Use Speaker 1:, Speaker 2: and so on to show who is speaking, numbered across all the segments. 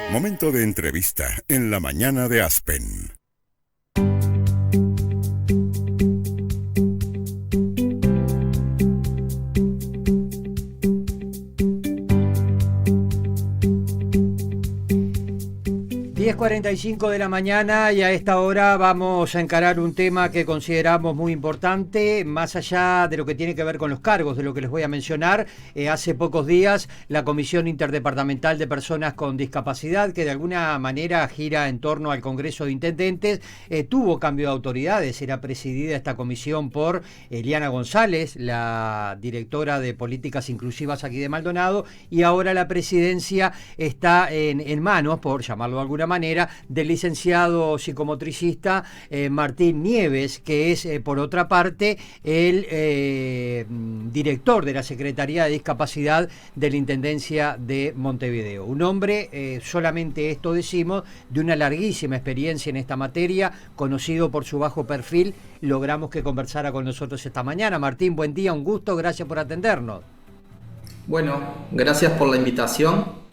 Speaker 1: Momento de entrevista en la mañana de Aspen.
Speaker 2: 10:45 de la mañana y a esta hora vamos a encarar un tema que consideramos muy importante, más allá de lo que tiene que ver con los cargos, de lo que les voy a mencionar. Hace pocos días la Comisión Interdepartamental de Personas con Discapacidad, que de alguna manera gira en torno al Congreso de Intendentes, tuvo cambio de autoridades. Era presidida esta comisión por Eliana González, la directora de Políticas Inclusivas aquí de Maldonado, y ahora la presidencia está en manos, por llamarlo de alguna manera, del licenciado psicomotricista Martín Nieves, que es, por otra parte, el director de la Secretaría de Discapacidad de la Intendencia de Montevideo. Un hombre, solamente esto decimos, de una larguísima experiencia en esta materia, conocido por su bajo perfil. Logramos que conversara con nosotros esta mañana. Martín, buen día, un gusto, gracias por atendernos.
Speaker 3: Bueno, gracias por la invitación.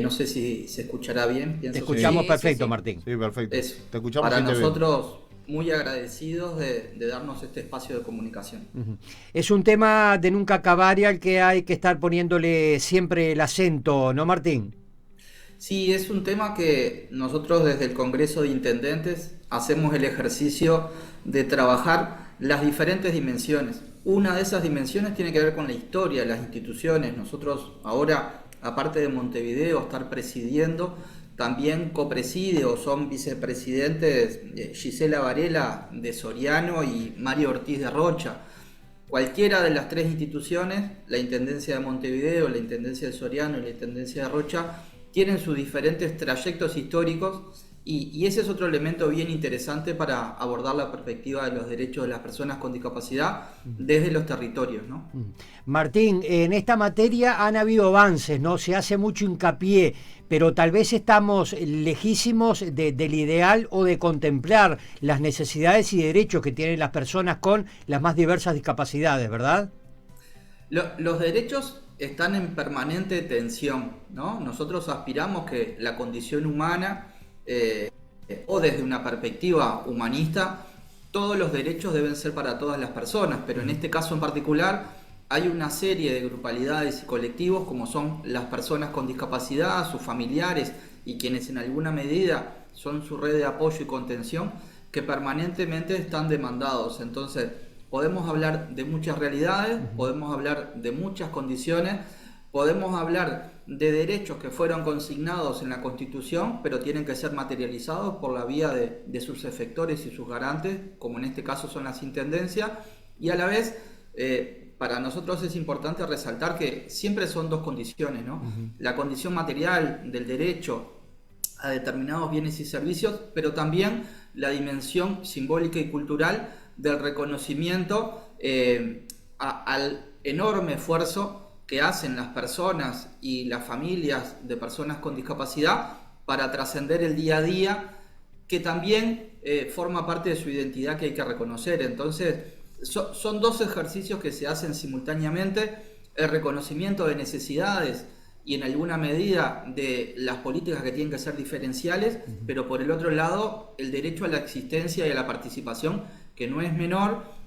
Speaker 3: No sé si se escuchará bien.
Speaker 2: Te escuchamos perfecto,
Speaker 3: sí.
Speaker 2: Martín.
Speaker 4: Sí, perfecto.
Speaker 3: Eso.
Speaker 4: Te escuchamos
Speaker 3: Para
Speaker 4: bien.
Speaker 3: nosotros, muy agradecidos de darnos este espacio de comunicación.
Speaker 2: Es un tema de nunca acabar y al que hay que estar poniéndole siempre el acento, ¿no, Martín?
Speaker 3: Sí, es un tema que nosotros desde el Congreso de Intendentes hacemos el ejercicio de trabajar las diferentes dimensiones. Una de esas dimensiones tiene que ver con la historia de las instituciones. Nosotros ahora, aparte de Montevideo, estar presidiendo, también copreside o son vicepresidentes Gisela Varela de Soriano y Mario Ortiz de Rocha. Cualquiera de las tres instituciones, la Intendencia de Montevideo, la Intendencia de Soriano y la Intendencia de Rocha, tienen sus diferentes trayectos históricos y ese es otro elemento bien interesante para abordar la perspectiva de los derechos de las personas con discapacidad desde los territorios, ¿no?
Speaker 2: Martín, en esta materia han habido avances, ¿no? Se hace mucho hincapié, pero tal vez estamos lejísimos del ideal o de contemplar las necesidades y derechos que tienen las personas con las más diversas discapacidades, ¿verdad?
Speaker 3: Los derechos están en permanente tensión, ¿no? Nosotros aspiramos que la condición humana, o desde una perspectiva humanista, todos los derechos deben ser para todas las personas, pero en este caso en particular hay una serie de grupalidades y colectivos como son las personas con discapacidad, sus familiares y quienes en alguna medida son su red de apoyo y contención, que permanentemente están demandados. Entonces podemos hablar de muchas realidades, podemos hablar de muchas condiciones, podemos hablar de derechos que fueron consignados en la Constitución, pero tienen que ser materializados por la vía de sus efectores y sus garantes, como en este caso son las intendencias, y a la vez para nosotros es importante resaltar que siempre son dos condiciones, ¿no? La condición material del derecho a determinados bienes y servicios, pero también la dimensión simbólica y cultural del reconocimiento al enorme esfuerzo que hacen las personas y las familias de personas con discapacidad para trascender el día a día, que también forma parte de su identidad que hay que reconocer. Entonces, son dos ejercicios que se hacen simultáneamente: el reconocimiento de necesidades y en alguna medida de las políticas que tienen que ser diferenciales, pero por el otro lado, el derecho a la existencia y a la participación, que no es menor,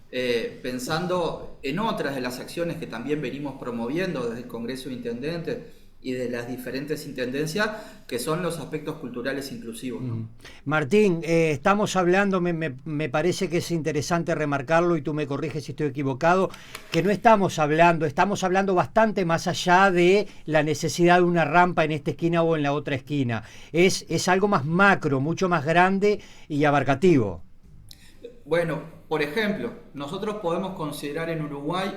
Speaker 3: pensando en otras de las acciones que también venimos promoviendo desde el Congreso de Intendentes y de las diferentes intendencias, que son los aspectos culturales inclusivos, ¿no?
Speaker 2: Martín, estamos hablando, me parece que es interesante remarcarlo y tú me corriges si estoy equivocado, que no estamos hablando bastante más allá de la necesidad de una rampa en esta esquina o en la otra esquina. Es algo más macro, mucho más grande y abarcativo.
Speaker 3: Bueno, por ejemplo, nosotros podemos considerar en Uruguay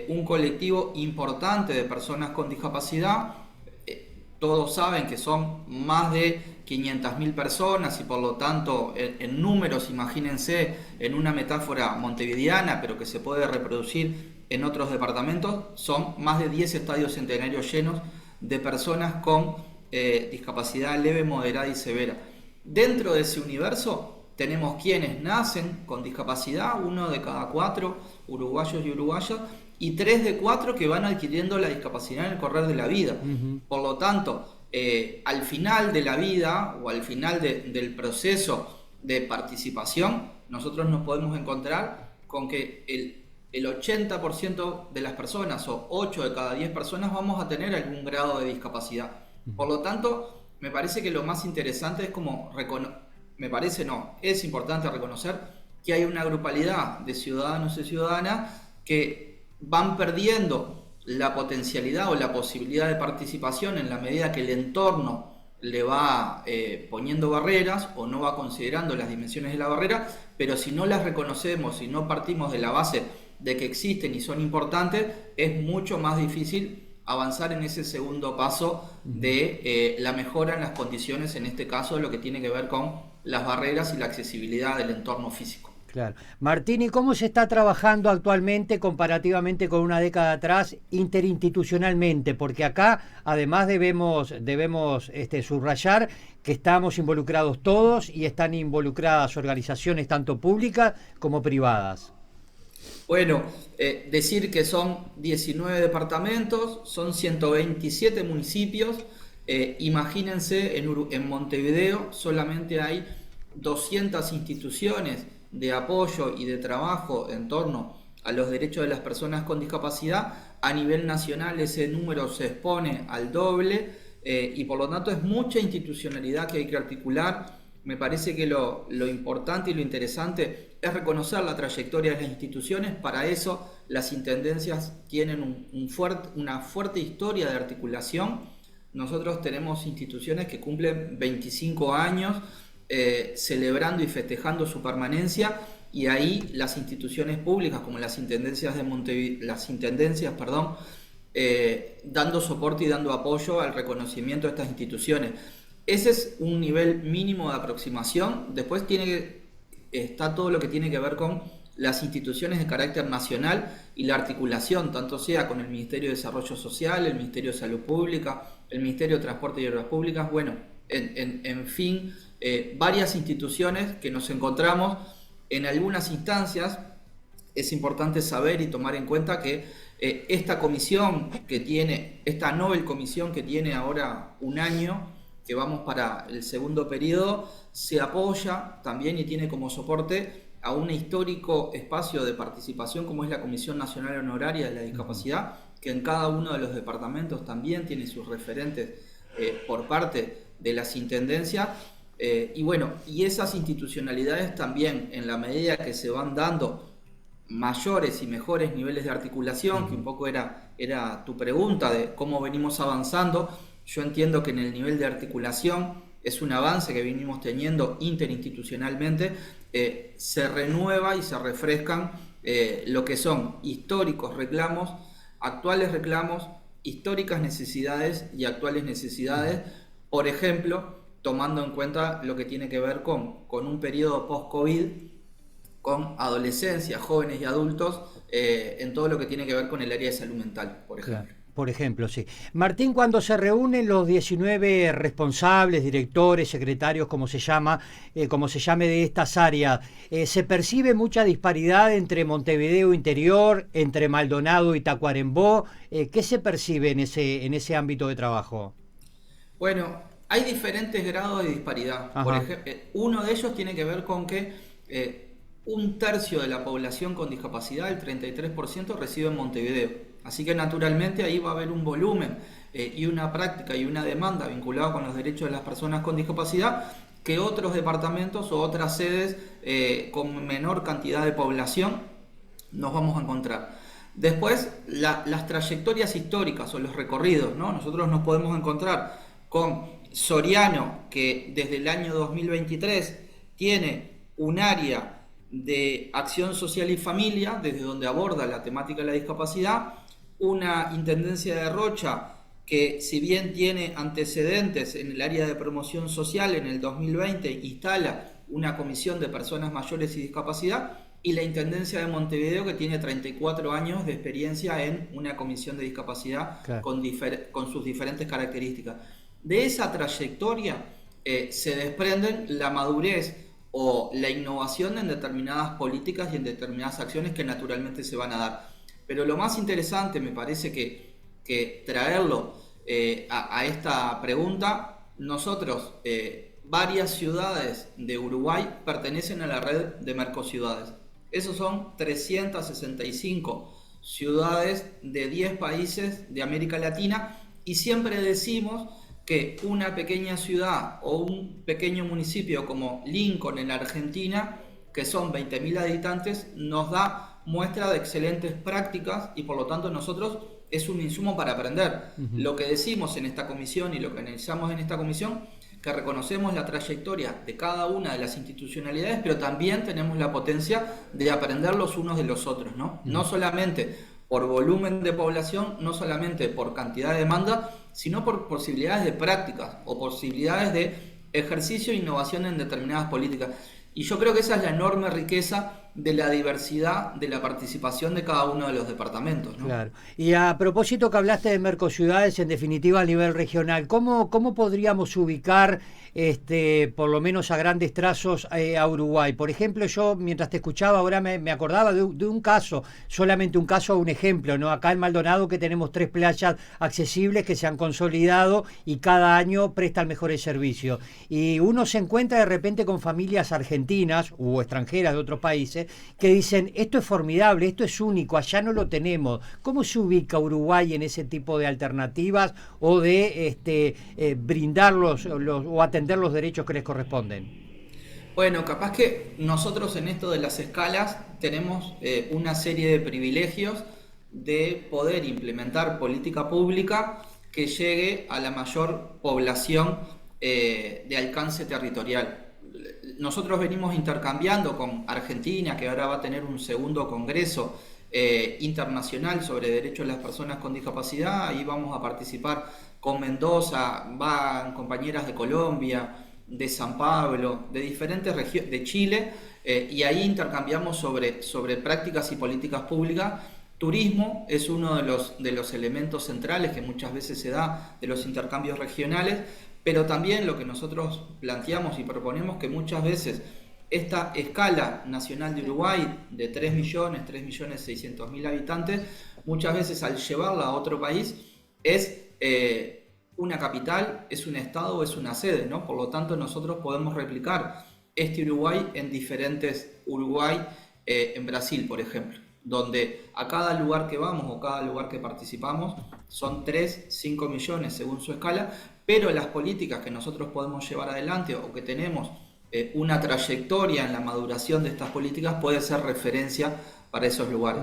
Speaker 3: un colectivo importante de personas con discapacidad. Todos saben que son más de 500.000 personas y por lo tanto en números, imagínense, en una metáfora montevideana, pero que se puede reproducir en otros departamentos, son más de 10 estadios centenarios llenos de personas con discapacidad leve, moderada y severa. Dentro de ese universo tenemos quienes nacen con discapacidad, 1 de cada 4 uruguayos y uruguayas, y 3 de 4 que van adquiriendo la discapacidad en el correr de la vida. Por lo tanto, al final de la vida o al final del proceso de participación, nosotros nos podemos encontrar con que el 80% de las personas o 8 de cada 10 personas vamos a tener algún grado de discapacidad. Por lo tanto, me parece que lo más interesante es es importante reconocer que hay una grupalidad de ciudadanos y ciudadanas que van perdiendo la potencialidad o la posibilidad de participación en la medida que el entorno le va poniendo barreras o no va considerando las dimensiones de la barrera, pero si no las reconocemos, si no partimos de la base de que existen y son importantes, es mucho más difícil avanzar en ese segundo paso de la mejora en las condiciones, en este caso lo que tiene que ver con las barreras y la accesibilidad del entorno físico.
Speaker 2: Claro. Martín, ¿y cómo se está trabajando actualmente comparativamente con una década atrás interinstitucionalmente? Porque acá además debemos subrayar que estamos involucrados todos y están involucradas organizaciones tanto públicas como privadas.
Speaker 3: Bueno, decir que son 19 departamentos, son 127 municipios. Imagínense, en Montevideo solamente hay 200 instituciones de apoyo y de trabajo en torno a los derechos de las personas con discapacidad. A nivel nacional ese número se expone al doble, y por lo tanto es mucha institucionalidad que hay que articular. Me parece que lo importante y lo interesante es reconocer la trayectoria de las instituciones. Para eso las intendencias tienen una fuerte historia de articulación. Nosotros tenemos instituciones que cumplen 25 años celebrando y festejando su permanencia, y ahí las instituciones públicas como las intendencias de dando soporte y dando apoyo al reconocimiento de estas instituciones. Ese es un nivel mínimo de aproximación. Después está todo lo que tiene que ver con las instituciones de carácter nacional y la articulación, tanto sea con el Ministerio de Desarrollo Social, el Ministerio de Salud Pública, el Ministerio de Transporte y Obras Públicas, bueno, en fin, varias instituciones que nos encontramos en algunas instancias. Es importante saber y tomar en cuenta que esta Nobel Comisión que tiene ahora un año, que vamos para el segundo periodo, se apoya también y tiene como soporte a un histórico espacio de participación como es la Comisión Nacional Honoraria de la Discapacidad, que en cada uno de los departamentos también tiene sus referentes por parte de las intendencias. Y esas institucionalidades también, en la medida que se van dando mayores y mejores niveles de articulación, que un poco era tu pregunta de cómo venimos avanzando. Yo entiendo que en el nivel de articulación es un avance que venimos teniendo interinstitucionalmente. Se renueva y se refrescan lo que son históricos reclamos, actuales reclamos, históricas necesidades y actuales necesidades. Por ejemplo, tomando en cuenta lo que tiene que ver con un periodo post-COVID, con adolescencia, jóvenes y adultos, en todo lo que tiene que ver con el área de salud mental, por ejemplo.
Speaker 2: Claro. Por ejemplo, sí. Martín, cuando se reúnen los 19 responsables, directores, secretarios, como se llame de estas áreas, ¿se percibe mucha disparidad entre Montevideo Interior, entre Maldonado y Tacuarembó? ¿Qué se percibe en ese ámbito de trabajo?
Speaker 3: Bueno, hay diferentes grados de disparidad. Por ejemplo, uno de ellos tiene que ver con que un tercio de la población con discapacidad, el 33%, reside en Montevideo. Así que naturalmente ahí va a haber un volumen y una práctica y una demanda vinculada con los derechos de las personas con discapacidad que otros departamentos o otras sedes con menor cantidad de población nos vamos a encontrar. Después, las trayectorias históricas o los recorridos, ¿no? Nosotros nos podemos encontrar con Soriano, que desde el año 2023 tiene un área de acción social y familia, desde donde aborda la temática de la discapacidad. Una intendencia de Rocha que, si bien tiene antecedentes en el área de promoción social, en el 2020 instala una comisión de personas mayores y discapacidad, y la intendencia de Montevideo, que tiene 34 años de experiencia en una comisión de discapacidad, claro, con sus diferentes características. De esa trayectoria se desprenden la madurez o la innovación en determinadas políticas y en determinadas acciones que naturalmente se van a dar. Pero lo más interesante me parece que traerlo a esta pregunta, nosotros, varias ciudades de Uruguay pertenecen a la red de Mercociudades. Esos son 365 ciudades de 10 países de América Latina, y siempre decimos que una pequeña ciudad o un pequeño municipio como Lincoln en la Argentina, que son 20.000 habitantes, nos da muestra de excelentes prácticas, y por lo tanto nosotros es un insumo para aprender. Lo que decimos en esta comisión y lo que analizamos en esta comisión, que reconocemos la trayectoria de cada una de las institucionalidades, pero también tenemos la potencia de aprender los unos de los otros, ¿no? No solamente por volumen de población, no solamente por cantidad de demanda, sino por posibilidades de prácticas o posibilidades de ejercicio e innovación en determinadas políticas. Y yo creo que esa es la enorme riqueza de la diversidad de la participación de cada uno de los departamentos, ¿no? Claro.
Speaker 2: Y a propósito que hablaste de Mercociudades, en definitiva a nivel regional, ¿cómo podríamos ubicar, por lo menos a grandes trazos, a Uruguay? Por ejemplo, yo mientras te escuchaba ahora me acordaba de un caso, solamente un caso, un ejemplo, ¿no? Acá en Maldonado, que tenemos 3 playas accesibles que se han consolidado y cada año prestan mejores servicios. Y uno se encuentra de repente con familias argentinas u extranjeras de otros países que dicen, esto es formidable, esto es único, allá no lo tenemos. ¿Cómo se ubica Uruguay en ese tipo de alternativas o de brindarlos o atender los derechos que les corresponden?
Speaker 3: Bueno, capaz que nosotros en esto de las escalas tenemos una serie de privilegios de poder implementar política pública que llegue a la mayor población de alcance territorial. Nosotros venimos intercambiando con Argentina, que ahora va a tener un segundo congreso internacional sobre derechos de las personas con discapacidad. Ahí vamos a participar con Mendoza, van compañeras de Colombia, de San Pablo, de diferentes regiones, de Chile, y ahí intercambiamos sobre prácticas y políticas públicas. Turismo es uno de los elementos centrales que muchas veces se da de los intercambios regionales, pero también lo que nosotros planteamos y proponemos, que muchas veces esta escala nacional de Uruguay de 3.600.000 habitantes, muchas veces al llevarla a otro país es una capital, es un estado, es una sede, ¿no? Por lo tanto, nosotros podemos replicar este Uruguay en diferentes Uruguay, en Brasil, por ejemplo, donde a cada lugar que vamos o cada lugar que participamos son 3, 5 millones según su escala, pero las políticas que nosotros podemos llevar adelante o que tenemos una trayectoria en la maduración de estas políticas puede ser referencia para esos lugares.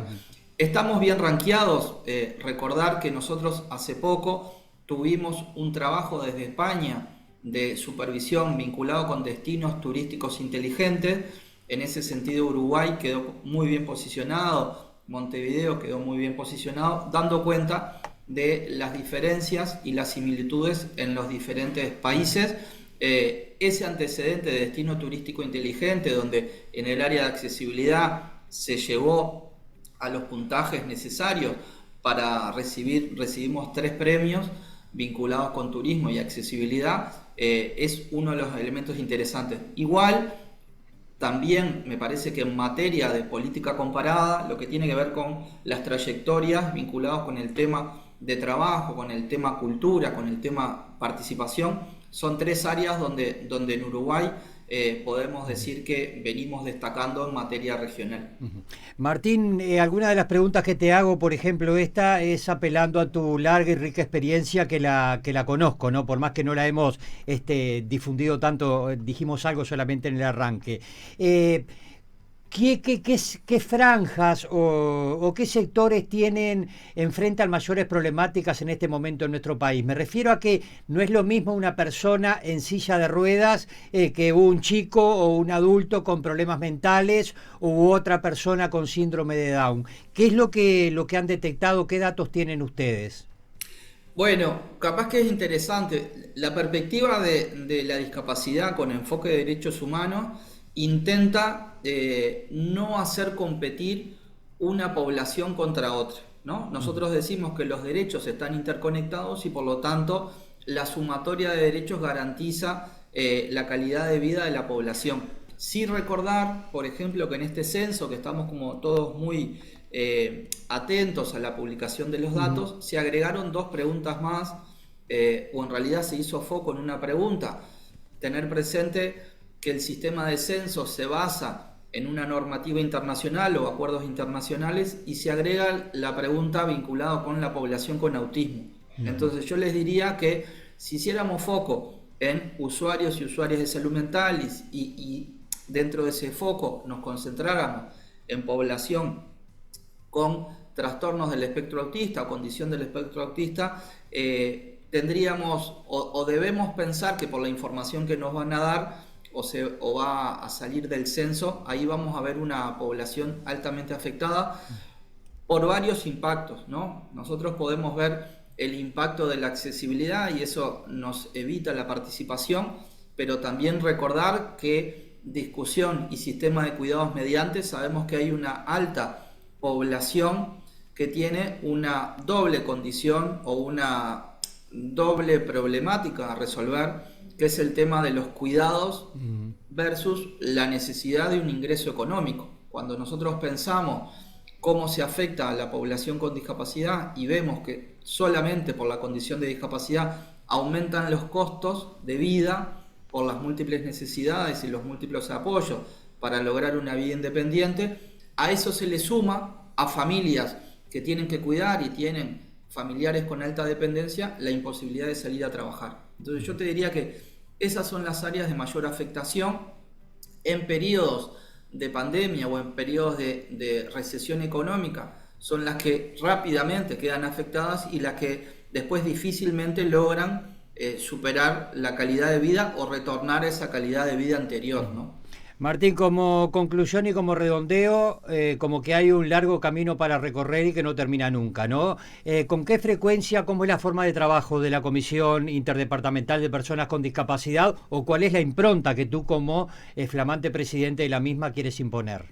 Speaker 3: Estamos bien rankeados. Recordar que nosotros hace poco tuvimos un trabajo desde España de supervisión vinculado con destinos turísticos inteligentes. En ese sentido, Uruguay quedó muy bien posicionado, Montevideo quedó muy bien posicionado, dando cuenta de las diferencias y las similitudes en los diferentes países. Ese antecedente de destino turístico inteligente, donde en el área de accesibilidad se llegó a los puntajes necesarios para recibimos 3 premios vinculados con turismo y accesibilidad, es uno de los elementos interesantes. Igual, también me parece que en materia de política comparada, lo que tiene que ver con las trayectorias vinculadas con el tema de trabajo, con el tema cultura, con el tema participación, son 3 áreas donde en Uruguay podemos decir que venimos destacando en materia regional.
Speaker 2: Martín, alguna de las preguntas que te hago, por ejemplo, esta es apelando a tu larga y rica experiencia que la conozco, ¿no? Por más que no la hemos difundido tanto, dijimos algo solamente en el arranque. ¿Qué franjas o qué sectores enfrentan mayores problemáticas en este momento en nuestro país? Me refiero a que no es lo mismo una persona en silla de ruedas que un chico o un adulto con problemas mentales u otra persona con síndrome de Down. ¿Qué es lo que han detectado? ¿Qué datos tienen ustedes?
Speaker 3: Bueno, capaz que es interesante. La perspectiva de la discapacidad con enfoque de derechos humanos intenta no hacer competir una población contra otra, ¿no? Nosotros decimos que los derechos están interconectados y por lo tanto la sumatoria de derechos garantiza la calidad de vida de la población. Sí recordar, por ejemplo, que en este censo, que estamos como todos muy atentos a la publicación de los datos, se agregaron 2 preguntas más o en realidad se hizo foco en una pregunta. Tener presente que el sistema de censo se basa en una normativa internacional o acuerdos internacionales y se agrega la pregunta vinculada con la población con autismo. Entonces yo les diría que si hiciéramos foco en usuarios y usuarias de salud mental y dentro de ese foco nos concentráramos en población con trastornos del espectro autista o condición del espectro autista, tendríamos o debemos pensar que por la información que nos van a dar o va a salir del censo, ahí vamos a ver una población altamente afectada por varios impactos, ¿no? Nosotros podemos ver el impacto de la accesibilidad y eso nos evita la participación, pero también recordar que discusión y sistema de cuidados mediante, sabemos que hay una alta población que tiene una doble condición o una doble problemática a resolver, que es el tema de los cuidados versus la necesidad de un ingreso económico. Cuando nosotros pensamos cómo se afecta a la población con discapacidad y vemos que solamente por la condición de discapacidad aumentan los costos de vida por las múltiples necesidades y los múltiples apoyos para lograr una vida independiente, a eso se le suma a familias que tienen que cuidar y tienen familiares con alta dependencia la imposibilidad de salir a trabajar. Entonces yo te diría que esas son las áreas de mayor afectación en periodos de pandemia o en periodos de recesión económica, son las que rápidamente quedan afectadas y las que después difícilmente logran superar la calidad de vida o retornar a esa calidad de vida anterior, ¿no?
Speaker 2: Martín, como conclusión y como redondeo, como que hay un largo camino para recorrer y que no termina nunca, ¿no? ¿Con qué frecuencia, cómo es la forma de trabajo de la Comisión Interdepartamental de Personas con Discapacidad o cuál es la impronta que tú como flamante presidente de la misma quieres imponer?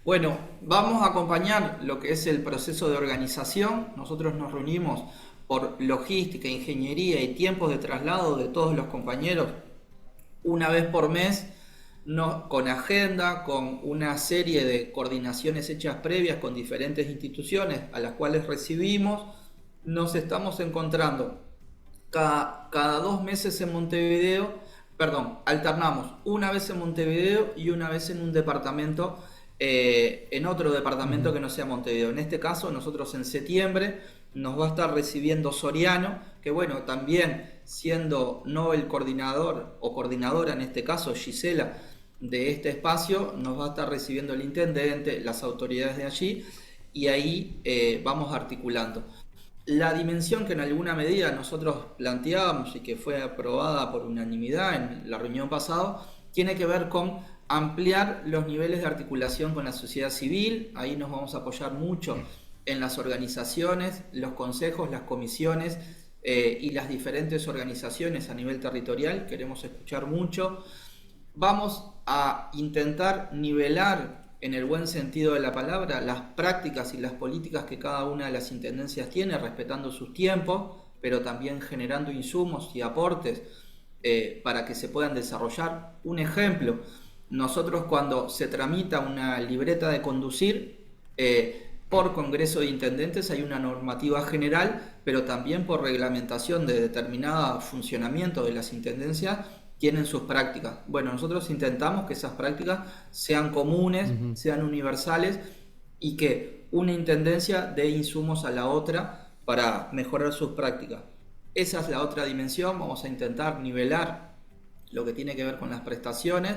Speaker 3: Bueno, vamos a acompañar lo que es el proceso de organización. Nosotros nos reunimos por logística, ingeniería y tiempos de traslado de todos los compañeros una vez por mes, con agenda, con una serie de coordinaciones hechas previas con diferentes instituciones a las cuales recibimos. Nos estamos encontrando cada 2 meses en Montevideo, alternamos una vez en Montevideo y una vez en un departamento, en otro departamento que no sea Montevideo. En este caso, nosotros en septiembre nos va a estar recibiendo Soriano, que bueno, también siendo no el coordinador o coordinadora, en este caso Gisela, de este espacio, nos va a estar recibiendo el intendente, las autoridades de allí, y ahí vamos articulando. La dimensión que en alguna medida nosotros planteábamos y que fue aprobada por unanimidad en la reunión pasada, tiene que ver con ampliar los niveles de articulación con la sociedad civil. Ahí nos vamos a apoyar mucho en las organizaciones, los consejos, las comisiones y las diferentes organizaciones a nivel territorial. Queremos escuchar mucho. Vamos a intentar nivelar, en el buen sentido de la palabra, las prácticas y las políticas que cada una de las intendencias tiene, respetando sus tiempos, pero también generando insumos y aportes para que se puedan desarrollar. Un ejemplo, nosotros cuando se tramita una libreta de conducir, por Congreso de Intendentes hay una normativa general, pero también por reglamentación de determinado funcionamiento de las intendencias, tienen sus prácticas. Bueno, nosotros intentamos que esas prácticas sean comunes, sean universales y que una intendencia dé insumos a la otra para mejorar sus prácticas. Esa es la otra dimensión. Vamos a intentar nivelar lo que tiene que ver con las prestaciones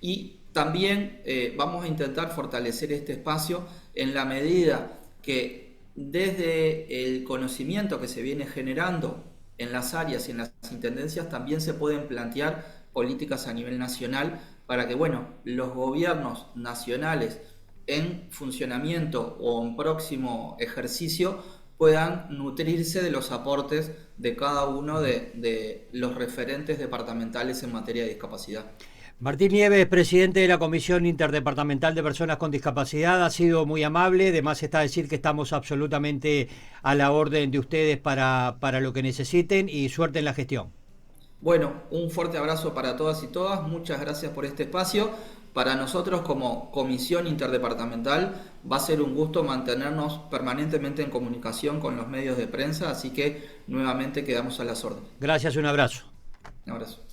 Speaker 3: y también vamos a intentar fortalecer este espacio en la medida que desde el conocimiento que se viene generando en las áreas y en las intendencias también se pueden plantear políticas a nivel nacional para que, bueno, los gobiernos nacionales en funcionamiento o en próximo ejercicio puedan nutrirse de los aportes de cada uno de los referentes departamentales en materia de discapacidad.
Speaker 2: Martín Nieves, presidente de la Comisión Interdepartamental de Personas con Discapacidad, ha sido muy amable. Además está decir que estamos absolutamente a la orden de ustedes para lo que necesiten y suerte en la gestión.
Speaker 3: Bueno, un fuerte abrazo para todas y todas. Muchas gracias por este espacio, para nosotros como comisión interdepartamental va a ser un gusto mantenernos permanentemente en comunicación con los medios de prensa, así que nuevamente quedamos a las órdenes.
Speaker 2: Gracias, un abrazo.
Speaker 3: Un abrazo.